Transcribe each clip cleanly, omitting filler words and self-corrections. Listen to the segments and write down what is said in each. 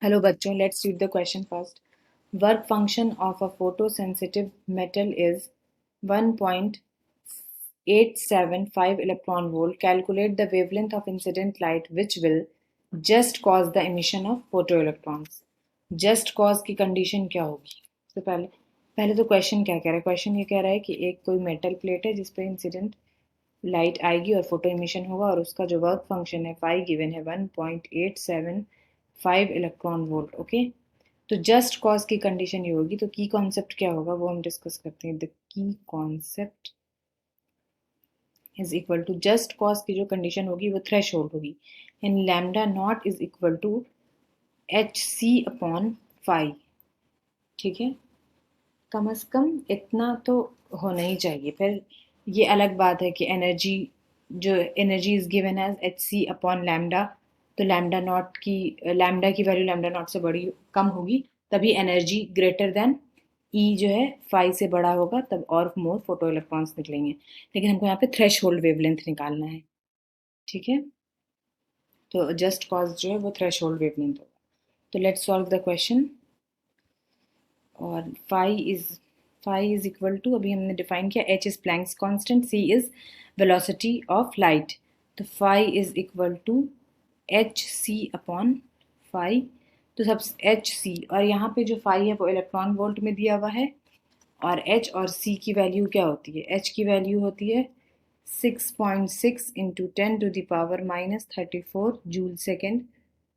Hello बच्चों, let's read the question first. Work function of a photosensitive metal is 1.875 electron volt. Calculate the wavelength of incident light which will just cause the emission of photoelectrons. Just cause की condition क्या होगी? तो पहले तो question क्या कह रहा है? क्वेश्चन ये कह रहा है कि एक कोई मेटल प्लेट है जिस पे इंसिडेंट लाइट आएगी और फोटो इमिशन होगा और उसका जो वर्क फंक्शन है फाई गिवन है 1.875 इलेक्ट्रॉन वोल्ट। ओके, तो जस्ट कॉज की कंडीशन ये होगी, तो की कॉन्सेप्ट क्या होगा वो हम डिस्कस करते हैं। The key concept is equal to just cause की जो कंडीशन होगी वो थ्रेश होल्ड होगी, and lambda not is equal to H C upon phi. ठीक है, कम से कम इतना तो होना ही चाहिए। फिर ये अलग बात है कि एनर्जी जो energy is given as h C upon lambda, तो लैम्डा की वैल्यू लैम्डा नॉट से बड़ी कम होगी, तभी एनर्जी ग्रेटर देन ई जो है फाइव से बड़ा होगा, तब और मोर फोटो इलेक्ट्रॉन्स निकलेंगे। लेकिन हमको यहाँ पे थ्रेश होल्ड वेवलेंथ निकालना है। ठीक है, तो जस्ट कॉज जो है वो थ्रेश होल्ड वेवलेंथ होगा। तो लेट्स सॉल्व द क्वेश्चन। और फाई इज इक्वल टू, अभी हमने डिफाइन किया, H is Planck's constant, C is velocity of light. तो phi is equal to H C upon phi. तो सब एच सी, और यहाँ पे जो फाई है वो इलेक्ट्रॉन वोल्ट में दिया हुआ है, और एच और सी की वैल्यू क्या होती है? एच की वैल्यू होती है 6.6 इंटू 10⁻34 जूल सेकेंड,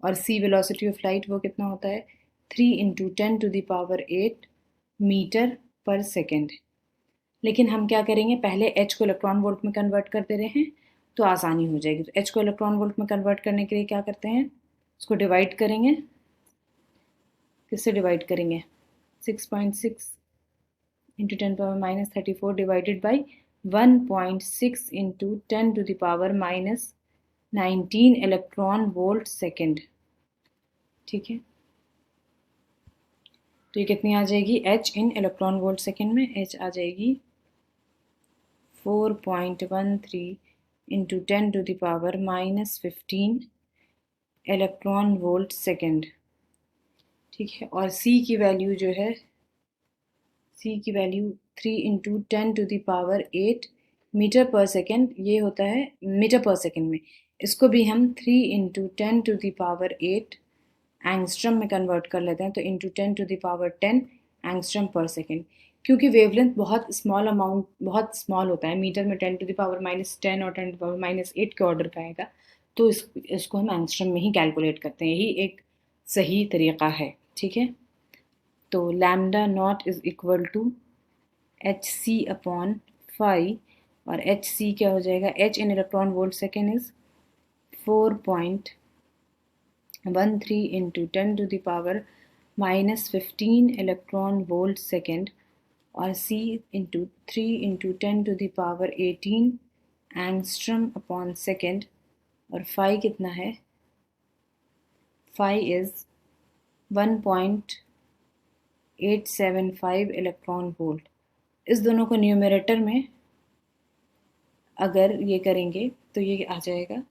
और सी वेलोसिटी ऑफ लाइट वो कितना होता है? 3 इंटू 10⁸ मीटर पर सेकेंड। लेकिन हम क्या करेंगे, पहले एच को इलेक्ट्रॉन वोल्ट में कन्वर्ट कर दे रहे हैं तो आसानी हो जाएगी। तो एच को इलेक्ट्रॉन वोल्ट में कन्वर्ट करने के लिए क्या करते हैं, उसको डिवाइड करेंगे। किससे डिवाइड करेंगे? 6.6 into 10⁻34 divided by 1.6 into 10⁻19 electron volt second. ठीक है, तो ये कितनी आ जाएगी? H in electron volt second में एच आ जाएगी 4.13 इंटू 10⁻15 इलेक्ट्रॉन वोल्ट सेकेंड। ठीक है, और सी की वैल्यू जो है, सी की वैल्यू 3 इंटू 10⁸ मीटर पर सेकेंड, ये होता है मीटर पर सेकेंड में। इसको भी हम 3 इंटू 10⁸ एंगस्ट्रम में कन्वर्ट कर लेते हैं, तो इंटू 10⁻10 एंगस्ट्रम पर सेकेंड। क्योंकि वेवलेंथ बहुत स्मॉल होता है, मीटर में 10⁻10 और 10⁻8 के ऑर्डर का आएगा, तो इसको हम एंगस्ट्रम में ही कैलकुलेट करते हैं। यही एक सही तरीका है। ठीक है, तो lambda not is equal to H C upon phi, और एच सी क्या हो जाएगा? H in electron volt second is 4.13 into 10⁻15 electron volt second, और C into 3 into 10⁻18 angstrom upon second, और फाई कितना है? Phi is 1.875 electron volt. इस दोनों को न्यूमरेटर में अगर ये करेंगे तो ये आ जाएगा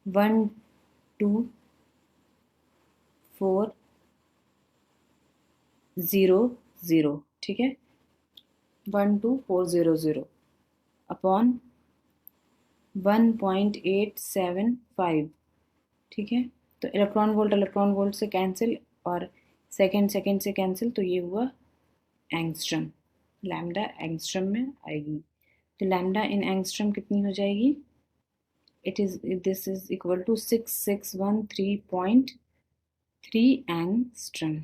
12400। ठीक है, 12400 अपॉन 1.875। ठीक है, तो इलेक्ट्रॉन वोल्ट से कैंसिल, और सेकेंड से कैंसिल, तो ये हुआ एंगस्ट्रम। लैम्डा एंगस्ट्रम में आएगी, तो लैम्डा इन एंगस्ट्रम कितनी हो जाएगी? This is equal to 6613.3 angstrom.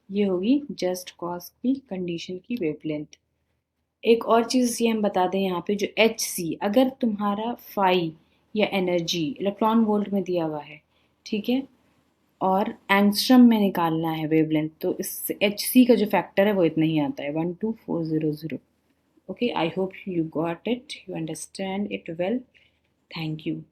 ये होगी जस्ट कॉज की कंडीशन की वेवलेंथ। एक और चीज़ ये हम बता दें यहाँ पे, जो एच सी, अगर तुम्हारा फाई या एनर्जी इलेक्ट्रॉन वोल्ट में दिया हुआ है, ठीक है, और एंगस्ट्रम में निकालना है वेवलेंथ, तो इस एच सी का जो फैक्टर है वो इतना ही आता है, 12400। Okay, I hope you got it, you understand it well. Thank you.